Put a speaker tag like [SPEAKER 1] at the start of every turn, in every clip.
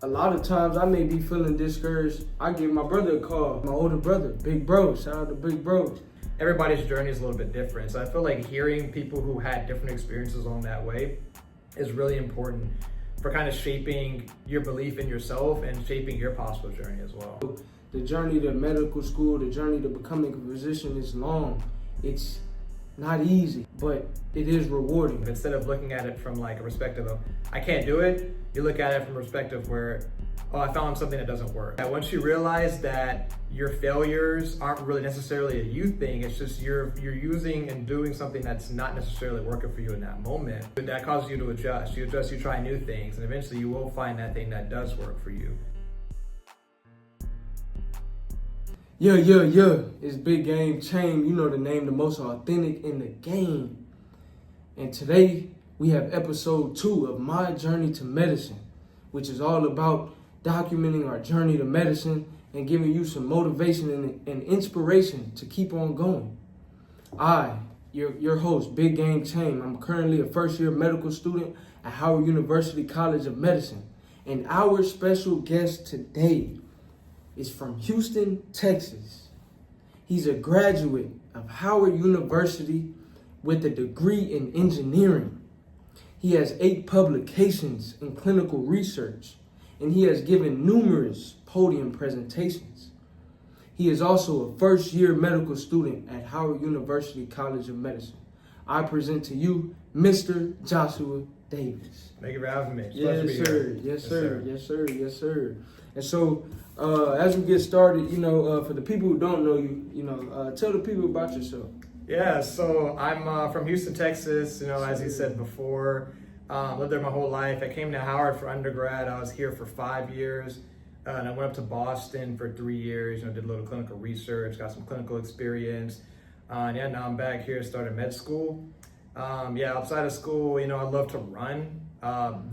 [SPEAKER 1] A lot of times I may be feeling discouraged. I give my brother a call, my older brother, Big Bro. Shout out to Big Bro.
[SPEAKER 2] Everybody's journey is a little bit different. So I feel like hearing people who had different experiences along that way is really important for kind of shaping your belief in yourself and shaping your possible journey as well.
[SPEAKER 1] The journey to medical school, the journey to becoming a physician is long. It's not easy, but it is rewarding.
[SPEAKER 2] Instead of looking at it from like a perspective of, I can't do it, you look at it from a perspective where, oh, I found something that doesn't work. And once you realize that your failures aren't really necessarily a you thing, it's just you're using and doing something that's not necessarily working for you in that moment. But that causes you to adjust. You adjust, you try new things, and eventually you will find that thing that does work for you.
[SPEAKER 1] Yeah, it's BigGameCham. You know the name, the most authentic in the game. And today we have episode 2 of my journey to medicine, which is all about documenting our journey to medicine and giving you some motivation and inspiration to keep on going. Your host, BigGameCham. I'm currently a first-year medical student at Howard University College of Medicine. And our special guest today is from Houston, Texas. He's a graduate of Howard University with a degree in engineering. He has 8 publications in clinical research, and he has given numerous podium presentations. He is also a first-year medical student at Howard University College of Medicine. I present to you Mr. Joshua Davis.
[SPEAKER 2] Thank you for having me.
[SPEAKER 1] Yes, sir. And so, as we get started, for the people who don't know you, tell the people about yourself.
[SPEAKER 2] Yeah, so I'm from Houston, Texas, as you said before. Lived there my whole life. I came to Howard for undergrad. I was here for 5 years. And I went up to Boston for 3 years, did a little clinical research, got some clinical experience. Now I'm back here, started med school. Outside of school, I love to run.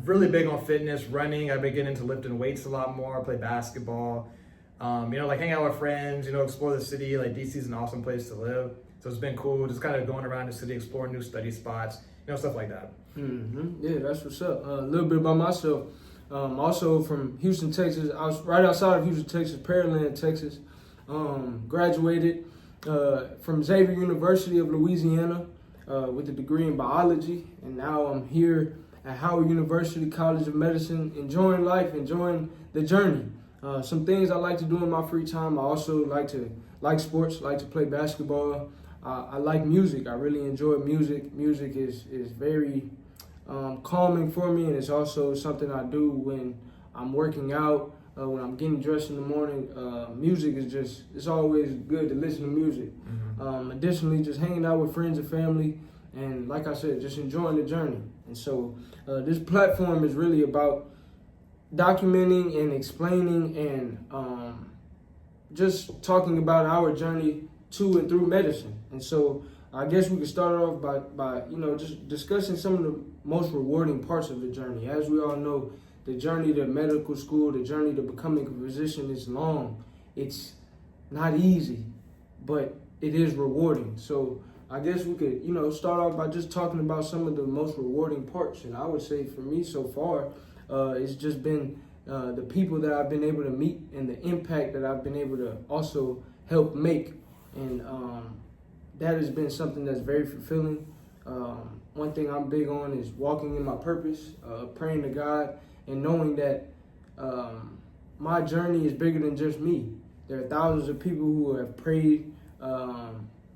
[SPEAKER 2] Really big on fitness, running. I've been getting into lifting weights a lot more, play basketball. Hang out with friends, explore the city. Like DC is an awesome place to live. So it's been cool just kind of going around the city, exploring new study spots, stuff like that.
[SPEAKER 1] Yeah, that's what's up. A little bit about myself. Also from Houston, Texas. I was right outside of Houston, Texas, Pearland, Texas. Graduated from Xavier University of Louisiana with a degree in biology. And now I'm here at Howard University College of Medicine, enjoying life, enjoying the journey. Some things I like to do in my free time. I also like sports, like to play basketball. I like music. I really enjoy music. Music is very calming for me, and it's also something I do when I'm working out, when I'm getting dressed in the morning. Music is it's always good to listen to music. Additionally, just hanging out with friends and family, and like I said, just enjoying the journey. And so this platform is really about documenting and explaining and just talking about our journey to and through medicine. And so I guess we could start off by just discussing some of the most rewarding parts of the journey. As we all know, the journey to medical school, the journey to becoming a physician is long. It's not easy, but it is rewarding. So I guess we could, start off by just talking about some of the most rewarding parts. And I would say for me so far, it's just been the people that I've been able to meet and the impact that I've been able to also help make. And that has been something that's very fulfilling. One thing I'm big on is walking in my purpose, praying to God, and knowing that my journey is bigger than just me. There are thousands of people who have prayed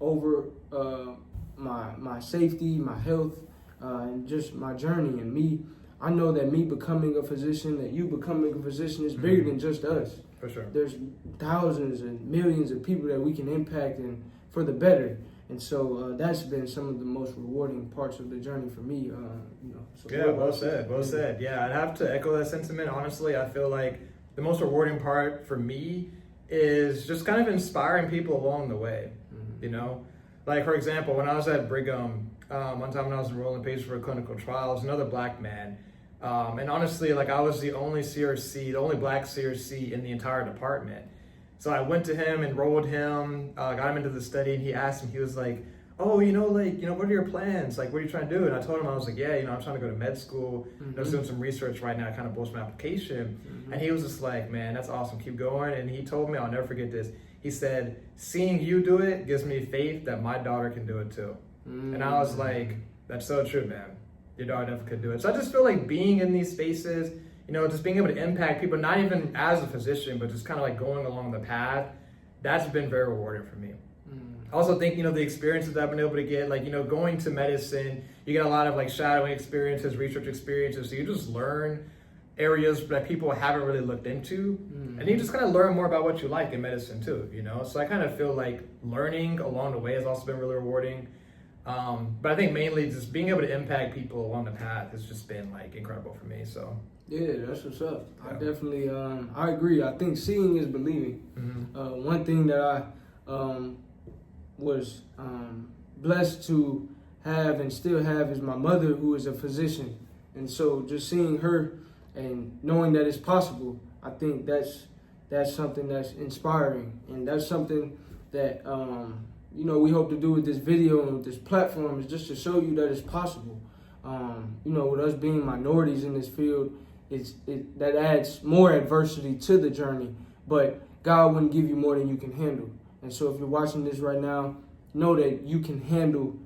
[SPEAKER 1] over my safety, my health, and just my journey. And me, I know that me becoming a physician, that you becoming a physician is bigger than just us.
[SPEAKER 2] For sure.
[SPEAKER 1] There's thousands and millions of people that we can impact and for the better. And so that's been some of the most rewarding parts of the journey for me.
[SPEAKER 2] Well said. Yeah, I'd have to echo that sentiment. Honestly, I feel like the most rewarding part for me is just kind of inspiring people along the way. Like for example, when I was at Brigham, one time when I was enrolling patients for a clinical trial, I was another black man. And honestly, I was the only black CRC in the entire department. So I went to him, enrolled him, got him into the study, and he asked me, he was like, oh, what are your plans? Like, what are you trying to do? And I told him, I was like, yeah, I'm trying to go to med school. I was doing some research right now, kind of boost my application. And he was just like, man, that's awesome. Keep going. And he told me, I'll never forget this. He said, seeing you do it gives me faith that my daughter can do it too. And I was like, that's so true, man. Your daughter never could do it. So I just feel like being in these spaces, just being able to impact people, not even as a physician, but just kind of like going along the path, that's been very rewarding for me. I also think, the experiences that I've been able to get, like, going to medicine, you get a lot of like shadowing experiences, research experiences. So you just learn areas that people haven't really looked into. And you just kind of learn more about what you like in medicine too, So I kind of feel like learning along the way has also been really rewarding. But I think mainly just being able to impact people along the path has just been like incredible for me. So
[SPEAKER 1] yeah, that's what's up. Yeah. I definitely, I agree. I think seeing is believing. One thing that I was blessed to have and still have is my mother, who is a physician. And so just seeing her and knowing that it's possible, I think that's something that's inspiring. And that's something that, we hope to do with this video and with this platform, is just to show you that it's possible. With us being minorities in this field, that adds more adversity to the journey, but God wouldn't give you more than you can handle. And so if you're watching this right now, know that you can handle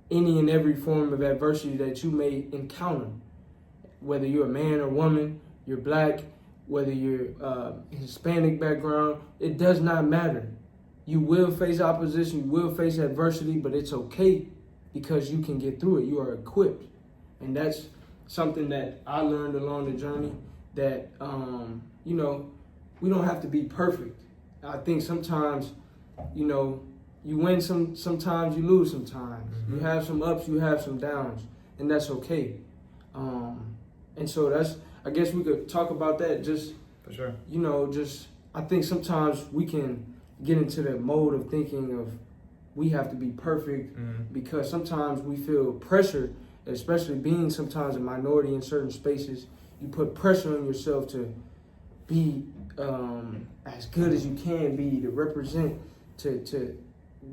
[SPEAKER 1] any and every form of adversity that you may encounter. Whether you're a man or woman, you're black, whether you're Hispanic background, it does not matter. You will face opposition, you will face adversity, but it's okay because you can get through it. You are equipped. And that's something that I learned along the journey, that, we don't have to be perfect. I think sometimes, you win sometimes you lose sometimes. You have some ups, you have some downs, and that's okay. And so I guess we could talk about that just,
[SPEAKER 2] for sure.
[SPEAKER 1] I think sometimes we can get into that mode of thinking of we have to be perfect because sometimes we feel pressure, especially being sometimes a minority in certain spaces. You put pressure on yourself to be as good as you can be, to represent, to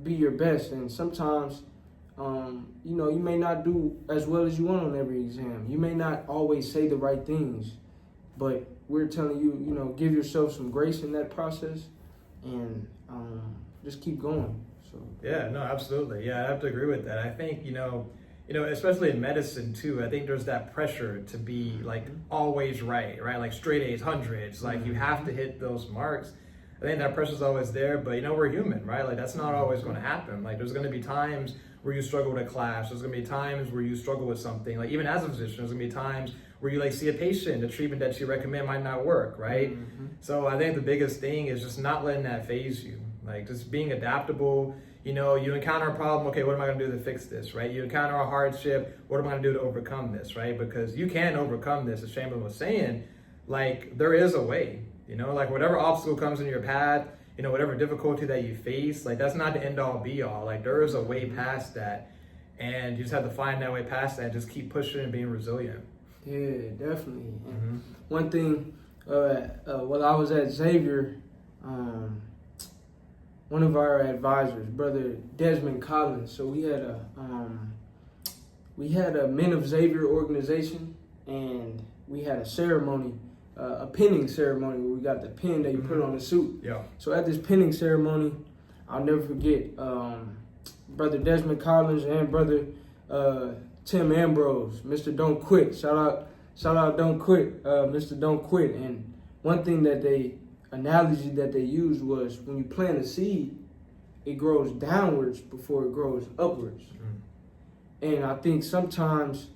[SPEAKER 1] be your best. And sometimes, you may not do as well as you want on every exam. You may not always say the right things, but we're telling you, give yourself some grace in that process and just keep going. So
[SPEAKER 2] yeah, no, absolutely. Yeah, I have to agree with that. I think, especially in medicine too, I think there's that pressure to be like always right? Like straight A's, hundreds, like you have to hit those marks. I think that pressure's always there, but we're human, right? Like that's not always going to happen. Like there's going to be times where you struggle with a class. There's going to be times where you struggle with something. Like even as a physician, there's going to be times where you like see a patient, the treatment that you recommend might not work, right? So I think the biggest thing is just not letting that phase you. Like just being adaptable. You encounter a problem, okay, what am I going to do to fix this, right? You encounter a hardship, what am I going to do to overcome this, right? Because you can overcome this, as Chamberlain was saying, like there is a way, like whatever obstacle comes in your path, whatever difficulty that you face, like that's not the end all be all. Like there is a way past that, and you just have to find that way past that and just keep pushing and being resilient.
[SPEAKER 1] Yeah, definitely. One thing, while I was at Xavier, one of our advisors, Brother Desmond Collins. So we had a Men of Xavier organization, and we had a ceremony, a pinning ceremony where we got the pin that you put on the suit.
[SPEAKER 2] Yeah.
[SPEAKER 1] So at this pinning ceremony, I'll never forget Brother Desmond Collins and Brother Tim Ambrose, Mr. Don't Quit. Shout out Don't Quit, Mr. Don't Quit. And one thing analogy that they used was when you plant a seed, it grows downwards before it grows upwards. And I think sometimes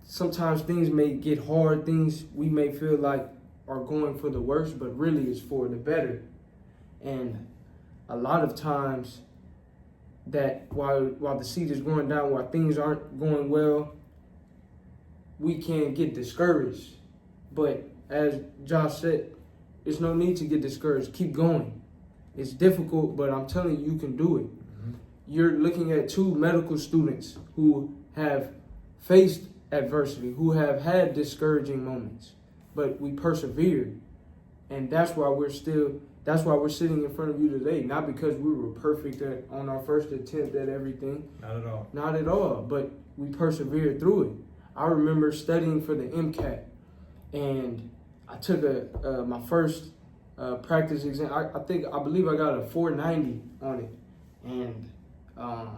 [SPEAKER 1] things may get hard, things we may feel like are going for the worse, but really it's for the better. And a lot of times that while the seed is going down, while things aren't going well, we can get discouraged. But as Josh said, there's no need to get discouraged. Keep going. It's difficult, but I'm telling you, you can do it. You're looking at two medical students who have faced adversity, who have had discouraging moments, but we persevered. And that's why we're sitting in front of you today, not because we were perfect on our first attempt at everything.
[SPEAKER 2] Not at all.
[SPEAKER 1] Not at all, but we persevered through it. I remember studying for the MCAT, and I took my first practice exam. I believe I got a 490 on it, and a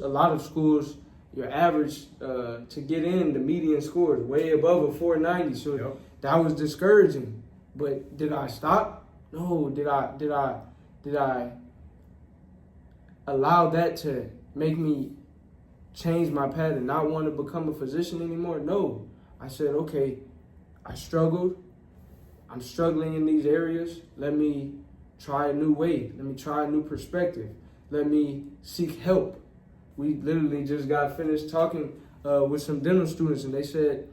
[SPEAKER 1] lot of schools, your average to get in, the median score is way above a 490. So that was discouraging. But did I stop? No. Did I allow that to make me change my path and not want to become a physician anymore? No. I said, okay, I struggled. I'm struggling in these areas. Let me try a new way. Let me try a new perspective. Let me seek help. We literally just got finished talking with some dental students, and they said,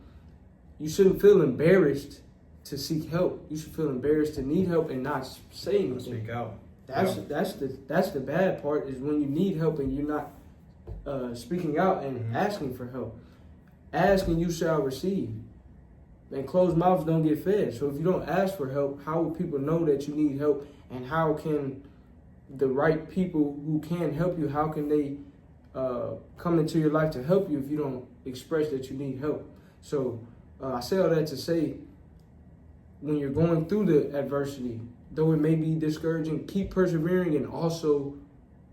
[SPEAKER 1] you shouldn't feel embarrassed to seek help. You should feel embarrassed to need help and not say anything.
[SPEAKER 2] Speak out.
[SPEAKER 1] That's the bad part, is when you need help and you're not speaking out and asking for help. Ask and you shall receive. And closed mouths don't get fed. So if you don't ask for help, how will people know that you need help? And how can the right people who can help you, how can they come into your life to help you if you don't express that you need help? So I say all that to say, when you're going through the adversity, though it may be discouraging, keep persevering and also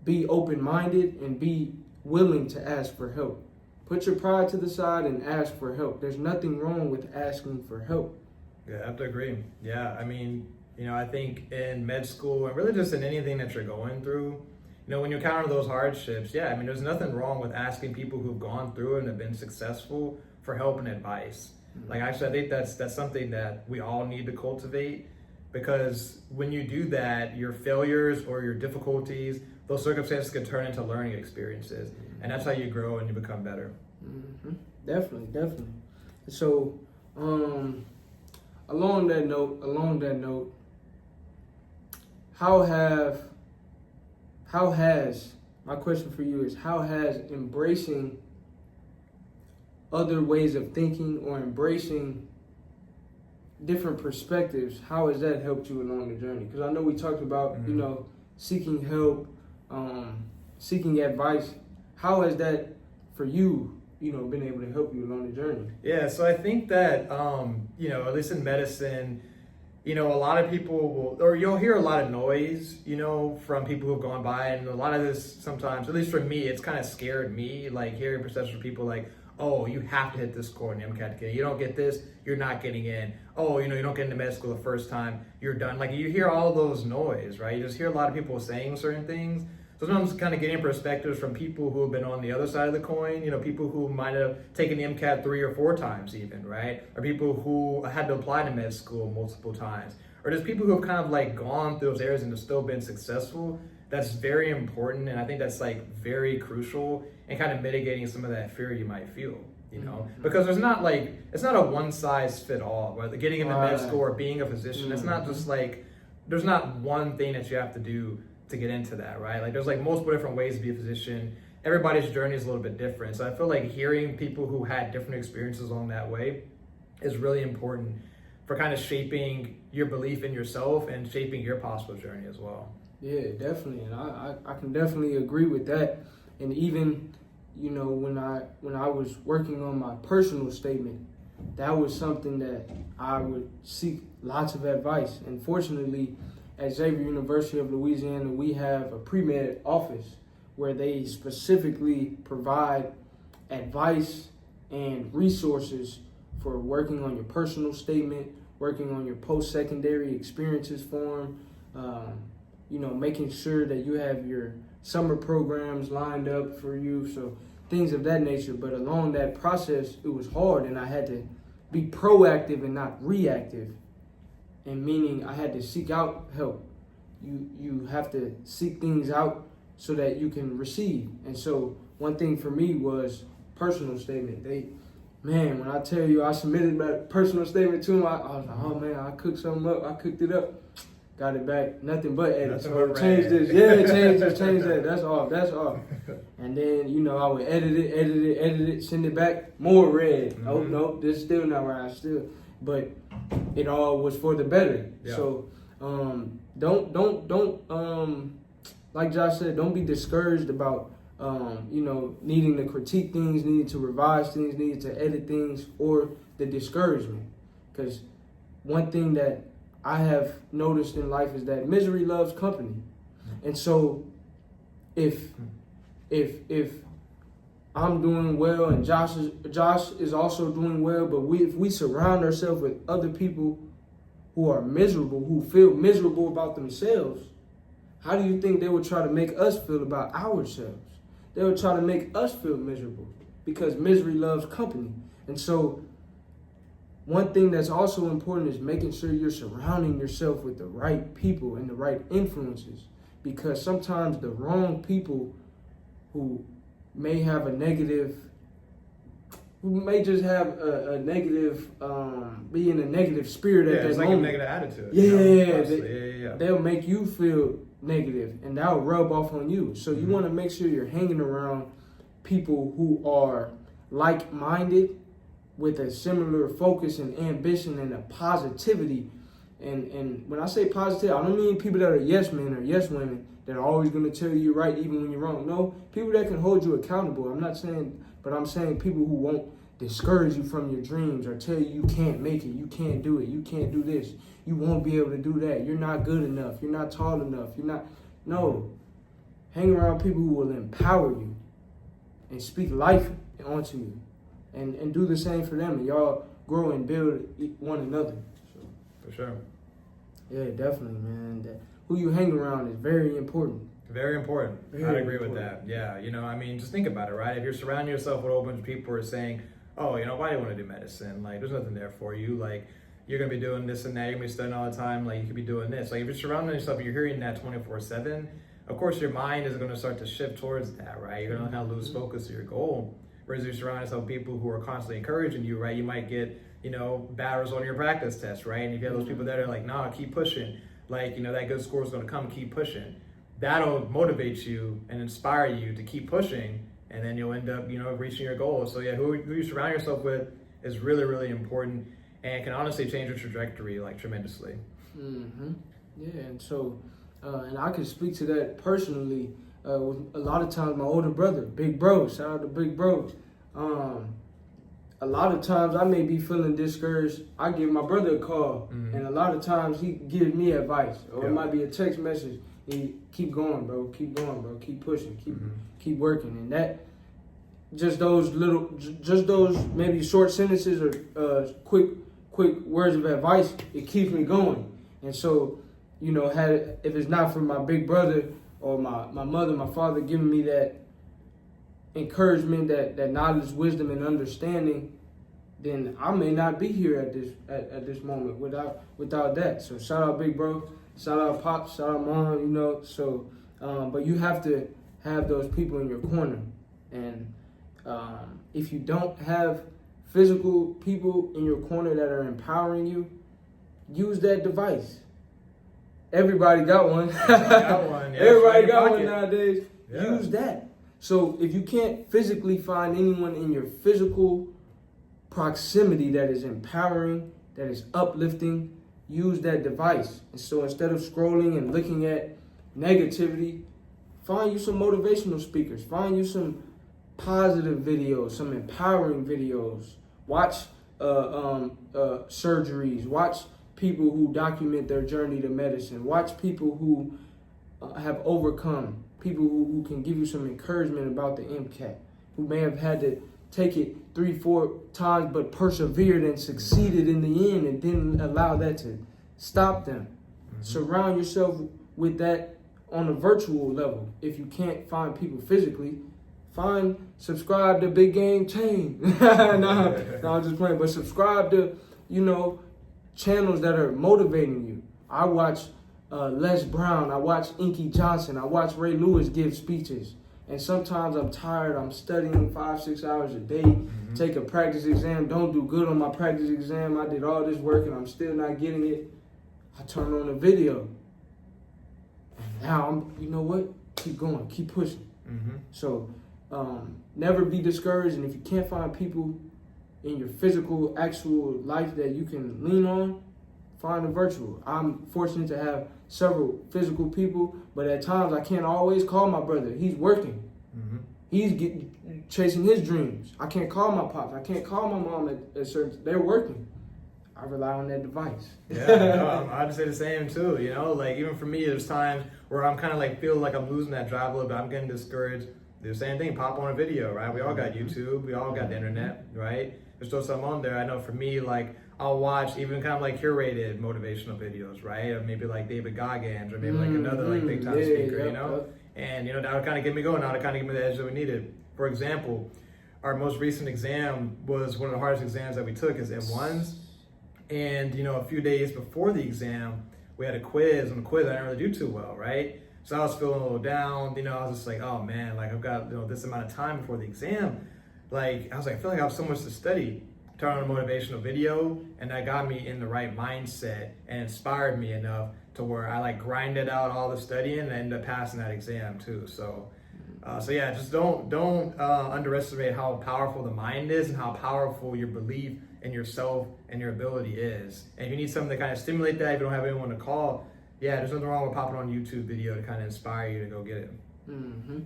[SPEAKER 1] be open-minded and be willing to ask for help. Put your pride to the side and ask for help. There's nothing wrong with asking for help.
[SPEAKER 2] Yeah, I have to agree. Yeah, I mean, I think in med school and really just in anything that you're going through, when you encounter those hardships, there's nothing wrong with asking people who've gone through it and have been successful for help and advice. Like, actually, I think that's something that we all need to cultivate, because when you do that, your failures or your difficulties, those circumstances can turn into learning experiences. And that's how you grow and you become better.
[SPEAKER 1] Mm-hmm. Definitely. So, along that note, how has my question for you is, how has embracing other ways of thinking or embracing different perspectives, how has that helped you along the journey? Because I know we talked about, seeking help, seeking advice. How has that, for you, been able to help you along the journey?
[SPEAKER 2] Yeah, so I think that, at least in medicine, a lot of people you'll hear a lot of noise, from people who've gone by. And a lot of this sometimes, at least for me, it's kind of scared me, like hearing perceptions from people like, oh, you have to hit this score in MCAT to get in. You don't get this, you're not getting in. Oh, you don't get into med school the first time, you're done. Like, you hear all those noise, right? You just hear a lot of people saying certain things. So sometimes kind of getting perspectives from people who have been on the other side of the coin, people who might have taken the MCAT 3 or 4 times even, right? Or people who had to apply to med school multiple times. Or just people who have kind of like gone through those areas and have still been successful. That's very important, and I think that's like very crucial in kind of mitigating some of that fear you might feel, because there's not it's not a one size fit all, whether getting into med school or being a physician. It's not just like, there's not one thing that you have to do to get into that, right? Like, there's like multiple different ways to be a physician. Everybody's journey is a little bit different. So I feel like hearing people who had different experiences along that way is really important for kind of shaping your belief in yourself and shaping your possible journey as well.
[SPEAKER 1] Yeah, definitely, and I can definitely agree with that. And even, when I was working on my personal statement, that was something that I would seek lots of advice. And fortunately, at Xavier University of Louisiana, we have a pre-med office where they specifically provide advice and resources for working on your personal statement, working on your post-secondary experiences form, making sure that you have your summer programs lined up for you, so things of that nature. But along that process, it was hard, and I had to be proactive and not reactive, and meaning I had to seek out help. You have to seek things out so that you can receive. And so one thing for me was personal statement. When I tell you I submitted my personal statement to them, I was like, oh man, I cooked something up. I cooked it up. got it back, nothing but edit.
[SPEAKER 2] Nothing
[SPEAKER 1] So
[SPEAKER 2] but
[SPEAKER 1] change
[SPEAKER 2] red.
[SPEAKER 1] this, yeah, change that. That's off. And then, you know, I would edit it, send it back, more red.
[SPEAKER 2] Mm-hmm.
[SPEAKER 1] Oh, no, this is still not right. But it all was for the better.
[SPEAKER 2] Yeah.
[SPEAKER 1] So don't like Josh said, don't be discouraged about you know, needing to critique things, needing to revise things, needing to edit things, or the discouragement. Because one thing that I have noticed in life is that misery loves company. And so if I'm doing well and Josh is also doing well, but if we surround ourselves with other people who are miserable, who feel miserable about themselves, how do you think they would try to make us feel about ourselves? They would try to make us feel miserable, because misery loves company. And so one thing that's also important is making sure you're surrounding yourself with the right people and the right influences, because sometimes the wrong people who may have a negative, who may just have a negative, be in a negative spirit at that
[SPEAKER 2] it's like
[SPEAKER 1] moment.
[SPEAKER 2] a negative attitude.
[SPEAKER 1] Yeah, they'll make you feel negative, and that'll rub off on you. So you want to make sure you're hanging around people who are like-minded, with a similar focus and ambition and a positivity. And when I say positive, I don't mean people that are yes men or yes women that are always going to tell you you're right even when you're wrong. No, people that can hold you accountable. I'm not saying, but I'm saying people who won't discourage you from your dreams or tell you you can't make it, you can't do it, you can't do this, you won't be able to do that, you're not good enough, you're not tall enough, you're not. No. Hang around people who will empower you and speak life onto you. And do the same for them, and y'all grow and build one another. So,
[SPEAKER 2] for sure.
[SPEAKER 1] Yeah, definitely, man. Who you hang around is very important.
[SPEAKER 2] Very important. I'd agree with that. Yeah, you know, I mean, just think about it, right? If you're surrounding yourself with a whole bunch of people who are saying, oh, you know, why do you want to do medicine? Like, there's nothing there for you. Like, you're going to be doing this and that. You're going to be studying all the time. Like, you could be doing this. Like, if you're surrounding yourself, you're hearing that 24/7, of course, your mind is going to start to shift towards that, right? You're going to kind of lose focus of your goal. Whereas if you surround yourself with people who are constantly encouraging you, right, you might get, you know, bad results on your practice test, right? And if you have those people that are like, nah, keep pushing, like, you know, that good score is going to come, keep pushing. That'll motivate you and inspire you to keep pushing, and then you'll end up, you know, reaching your goals. So yeah, who you surround yourself with is really, really important, and can honestly change your trajectory like tremendously.
[SPEAKER 1] Yeah, and so, and I can speak to that personally. With a lot of times, my older brother, Big Bro, shout out to Big Bro. A lot of times I may be feeling discouraged. I give my brother a call, and a lot of times he gives me advice, or it might be a text message. And keep going, bro. Keep going, bro. Keep pushing. Keep working. And that, just those maybe short sentences or quick words of advice, it keeps me going. And so, you know, if it's not for my big brother or my mother, my father giving me that encouragement, that knowledge, wisdom, and understanding, then I may not be here at this moment without that. So shout out Big Bro, shout out Pops, shout out Mom, you know. So, but you have to have those people in your corner. And if you don't have physical people in your corner that are empowering you, use that device. Everybody got one. Everybody got one nowadays. Yeah. Use that. So if you can't physically find anyone in your physical proximity that is empowering, that is uplifting, use that device. And so instead of scrolling and looking at negativity, find you some motivational speakers. Find you some positive videos, some empowering videos. Watch surgeries. Watch people who document their journey to medicine. Watch people who have overcome. People who can give you some encouragement about the MCAT. Who may have had to take it 3-4 times but persevered and succeeded in the end and didn't allow that to stop them. Surround yourself with that on a virtual level. If you can't find people physically, subscribe to BigGameCham. no, I'm just playing. But subscribe to, you know, channels that are motivating you. I watch Les Brown. I watch Inky Johnson. I watch Ray Lewis give speeches. And sometimes I'm tired. I'm studying 5-6 hours a day. Take a practice exam. Don't do good on my practice exam. I did all this work and I'm still not getting it. I turn on a video And now you know what? Keep going, keep pushing.
[SPEAKER 2] Mm-hmm.
[SPEAKER 1] So never be discouraged. And if you can't find people in your physical, actual life that you can lean on, find a virtual. I'm fortunate to have several physical people, but at times I can't always call my brother. He's working.
[SPEAKER 2] Mm-hmm.
[SPEAKER 1] He's chasing his dreams. I can't call my pops. I can't call my mom at certain. They're working. I rely on that device.
[SPEAKER 2] Yeah, no, I'd say the same too. You know, like even for me, there's times where I'm kind of like feel like I'm losing that drive a little bit. I'm getting discouraged. The same thing. Pop on a video, right? We all got YouTube. We all got the internet, right? There's still something on there. I know for me, like I'll watch even kind of like curated motivational videos, right? Or maybe like David Goggins, or maybe like another like big time speaker, you know. And you know that would kind of get me going. That would kind of give me the edge that we needed. For example, our most recent exam was one of the hardest exams that we took as M1s. And, you know, a few days before the exam, we had a quiz. On the quiz, I didn't really do too well, right? So I was feeling a little down. You know, I was just like, oh, man, like I've got, you know, this amount of time before the exam. Like, I was like, I feel like I have so much to study. Turned on a motivational video, and that got me in the right mindset and inspired me enough to where I, like, grinded out all the studying and ended up passing that exam, too. So yeah, just don't underestimate how powerful the mind is and how powerful your belief in yourself and your ability is. And if you need something to kind of stimulate that, if you don't have anyone to call, yeah, there's nothing wrong with popping on a YouTube video to kind of inspire you to go get it.
[SPEAKER 1] Mm-hmm.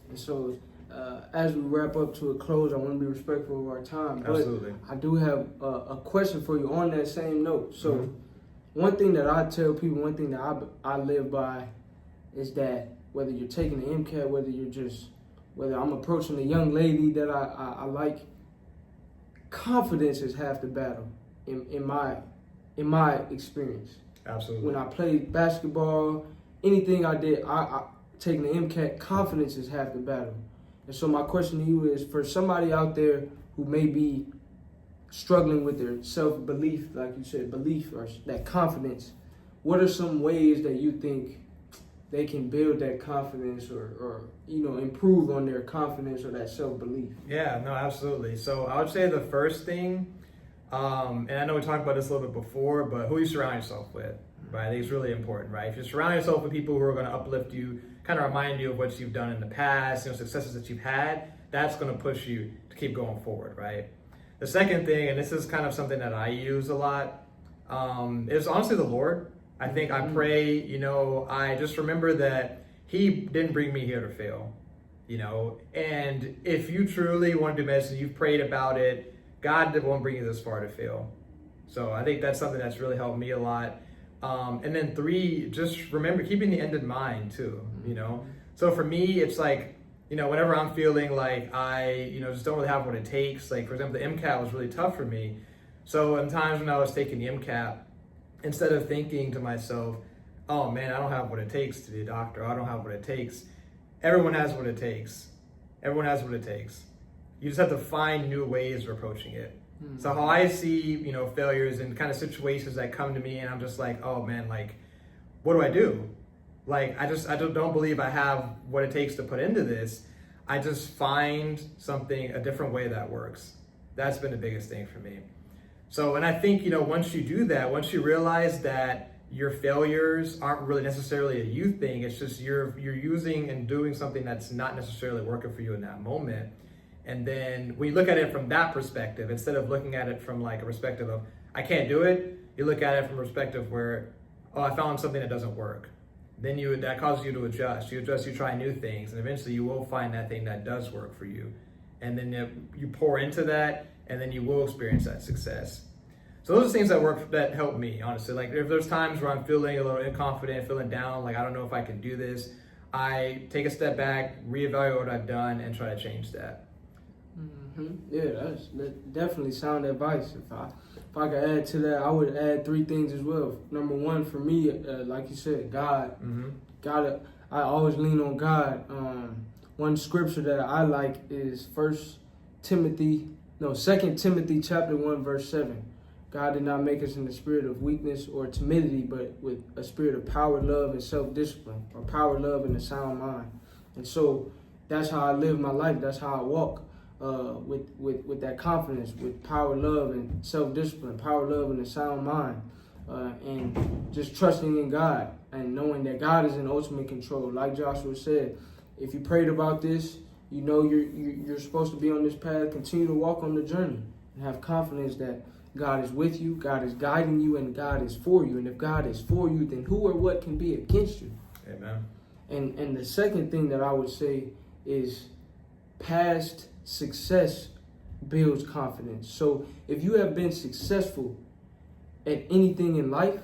[SPEAKER 1] And so as we wrap up to a close, I want to be respectful of our time. But
[SPEAKER 2] Absolutely.
[SPEAKER 1] I do have a question for you on that same note. So one thing that I tell people, one thing that I live by is that whether you're taking the MCAT, whether I'm approaching a young lady that I like, confidence is half the battle in my experience.
[SPEAKER 2] Absolutely.
[SPEAKER 1] When I played basketball, anything I did, I taking the MCAT, confidence is half the battle. And so my question to you is, for somebody out there who may be struggling with their self-belief, like you said, belief or that confidence, what are some ways that you think they can build that confidence or you know, improve on their confidence or that self-belief?
[SPEAKER 2] Yeah, no, absolutely. So I would say the first thing, and I know we talked about this a little bit before, but who you surround yourself with, right? I think it's really important, right? If you surround yourself with people who are going to uplift you, kind of remind you of what you've done in the past, you know, successes that you've had, that's going to push you to keep going forward, right? The second thing, and this is kind of something that I use a lot, is honestly the Lord. I think I pray, you know, I just remember that He didn't bring me here to fail, you know, and if you truly want to do medicine, you've prayed about it, God won't bring you this far to fail. So I think that's something that's really helped me a lot. And then 3, just remember keeping the end in mind too, you know. So for me, it's like, you know, whenever I'm feeling like I, you know, just don't really have what it takes, like for example, the MCAT was really tough for me. So in times when I was taking the MCAT, instead of thinking to myself, oh man, I don't have what it takes to be a doctor, I don't have what it takes. Everyone has what it takes. Everyone has what it takes. You just have to find new ways of approaching it. So how I see, you know, failures and kind of situations that come to me and I'm just like, oh man, like, what do I do? Like, I don't believe I have what it takes to put into this. I just find something, a different way that works. That's been the biggest thing for me. So, and I think, you know, once you do that, once you realize that your failures aren't really necessarily a you thing, it's just you're using and doing something that's not necessarily working for you in that moment. And then when you look at it from that perspective, instead of looking at it from like a perspective of, I can't do it, you look at it from a perspective where, oh, I found something that doesn't work. Then that causes you to adjust. You adjust, you try new things, and eventually you will find that thing that does work for you. And then you pour into that, and then you will experience that success. So those are things that help me, honestly. Like if there's times where I'm feeling a little inconfident, feeling down, like I don't know if I can do this, I take a step back, reevaluate what I've done, and try to change that.
[SPEAKER 1] Yeah, that's definitely sound advice. If I could add to that, I would add 3 things as well. Number 1, for me, like you said, God. God, I always lean on God. One scripture that I like is 2 Timothy chapter 1, verse 7. God did not make us in the spirit of weakness or timidity, but with a spirit of power, love, and self-discipline, or power, love, and a sound mind. And so that's how I live my life. That's how I walk. With that confidence, with power, love, and self-discipline, power, love, and a sound mind. and just trusting in God and knowing that God is in ultimate control. Like Joshua said, if you prayed about this, you know you're supposed to be on this path. Continue to walk on the journey and have confidence that God is with you, God is guiding you, and God is for you. And if God is for you, then who or what can be against you?
[SPEAKER 2] Amen.
[SPEAKER 1] And the second thing that I would say is past success builds confidence. So if you have been successful at anything in life,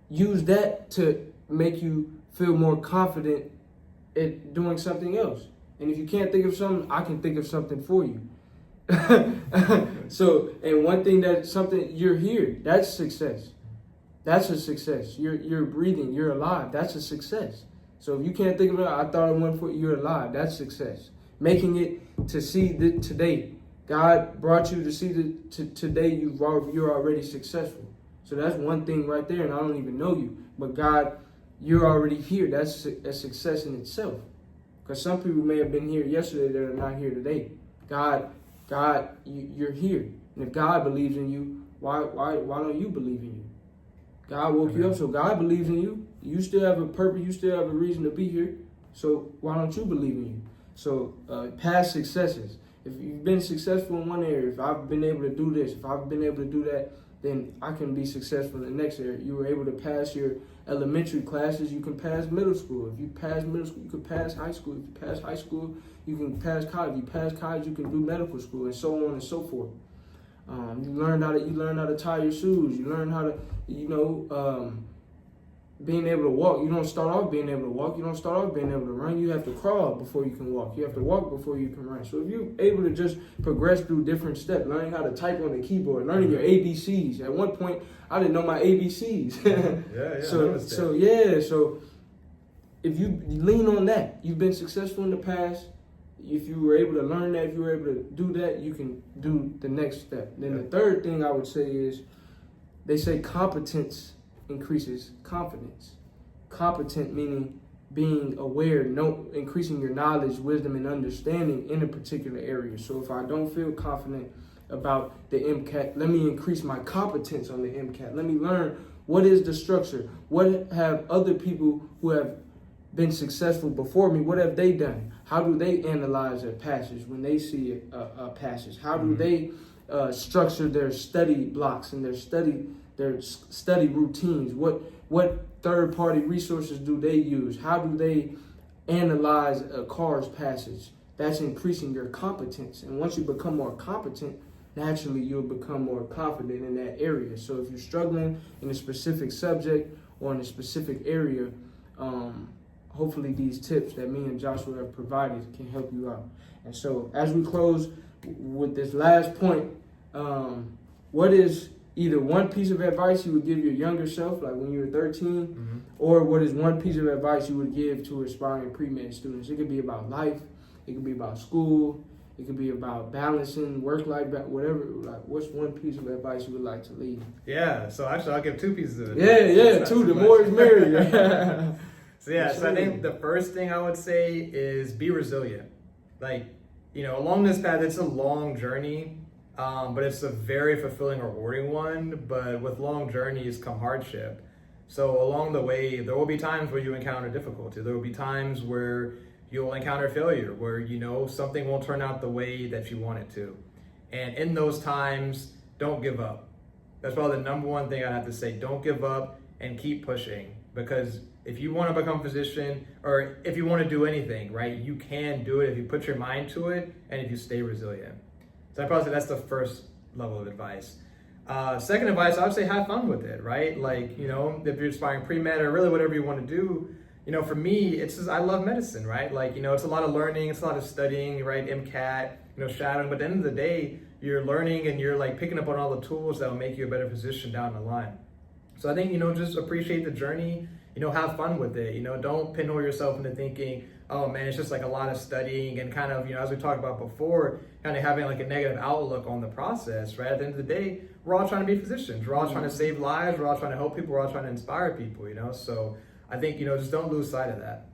[SPEAKER 1] use that to make you feel more confident at doing something else. And if you can't think of something, I can think of something for you. So, and one thing that something you're here, that's success. That's a success. You're breathing, you're alive. That's a success. So if you can't think of it, I thought of one for you, you're alive. That's success. Making it to see today. God brought you to see today. You're already successful. So that's one thing right there, and I don't even know you. But God, you're already here. That's a success in itself. Because some people may have been here yesterday that are not here today. God, you're here. And if God believes in you, why don't you believe in you? God woke you up, so God believes in you. You still have a purpose. You still have a reason to be here. So why don't you believe in you? So past successes. If you've been successful in one area, if I've been able to do this, if I've been able to do that, then I can be successful in the next area. You were able to pass your elementary classes, you can pass middle school. If you pass middle school, you can pass high school. If you pass high school, you can pass college. If you pass college, you can do medical school, and so on and so forth. You learn how to tie your shoes. You learn how to, being able to walk. You don't start off being able to walk. You don't start off being able to run. You have to crawl before you can walk. You have to walk before you can run. So if you're able to just progress through different steps, learning how to type on the keyboard, learning your ABCs. At one point, I didn't know my ABCs. So if you lean on that, you've been successful in the past. If you were able to learn that, if you were able to do that, you can do the next step. Then the third thing I would say is, they say competence increases confidence. Competent meaning being aware, increasing your knowledge, wisdom, and understanding in a particular area. So if I don't feel confident about the MCAT, let me increase my competence on the MCAT. Let me learn what is the structure. What have other people who have been successful before me, what have they done? How do they analyze a passage when they see a passage? How do they structure their study blocks and their study routines? What third-party resources do they use? How do they analyze a car's passage? That's increasing your competence. And once you become more competent, naturally you'll become more confident in that area. So if you're struggling in a specific subject or in a specific area, hopefully these tips that me and Joshua have provided can help you out. And so as we close with this last point, what is either one piece of advice you would give your younger self, like when you were 13, or what is one piece of advice you would give to aspiring pre-med students? It could be about life, it could be about school, it could be about balancing work-life, whatever. Like, what's one piece of advice you would like to leave?
[SPEAKER 2] Yeah, so actually I'll give two pieces of advice.
[SPEAKER 1] Yeah, two. The more is merrier.
[SPEAKER 2] So I think the first thing I would say is be resilient. Like, along this path, it's a long journey, but it's a very fulfilling, rewarding one. But with long journeys come hardship. So along the way, there will be times where you encounter difficulty. There will be times where you'll encounter failure, where, something won't turn out the way that you want it to. And in those times, don't give up. That's probably the number one thing I have to say. Don't give up and keep pushing, because if you want to become a physician, or if you want to do anything, right, you can do it if you put your mind to it and if you stay resilient. So I probably say that's the first level of advice. Second advice, I would say have fun with it, right? Like, if you're aspiring pre-med or really whatever you want to do, for me, it's just, I love medicine, right? Like, it's a lot of learning, it's a lot of studying, right? MCAT, shadowing, but at the end of the day, you're learning and you're like picking up on all the tools that will make you a better physician down the line. So I think, just appreciate the journey, have fun with it. Don't pinhole yourself into thinking, oh man, it's just like a lot of studying and kind of, as we talked about before, kind of having like a negative outlook on the process, right? At the end of the day, we're all trying to be physicians. We're all trying to save lives. We're all trying to help people. We're all trying to inspire people, So I think, just don't lose sight of that.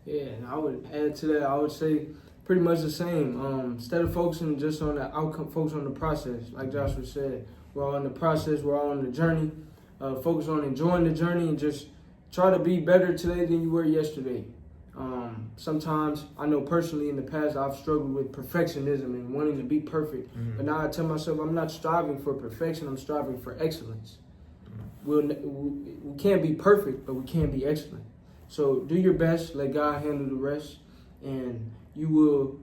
[SPEAKER 1] Yeah, and I would add to that, I would say pretty much the same. Instead of focusing just on the outcome, focus on the process. Like Joshua said, We're all in the process. We're all on the journey. Focus on enjoying the journey and just try to be better today than you were yesterday. Sometimes I know personally in the past I've struggled with perfectionism and wanting to be perfect. But now I tell myself I'm not striving for perfection. I'm striving for excellence. We can't be perfect, but we can be excellent. So do your best. Let God handle the rest, and you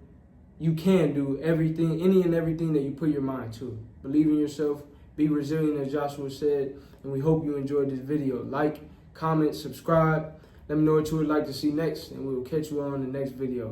[SPEAKER 1] can do everything, any and everything that you put your mind to. Believe in yourself. Be resilient, as Joshua said. And we hope you enjoyed this video. Like, comment, subscribe. Let me know what you would like to see next, and we will catch you on the next video.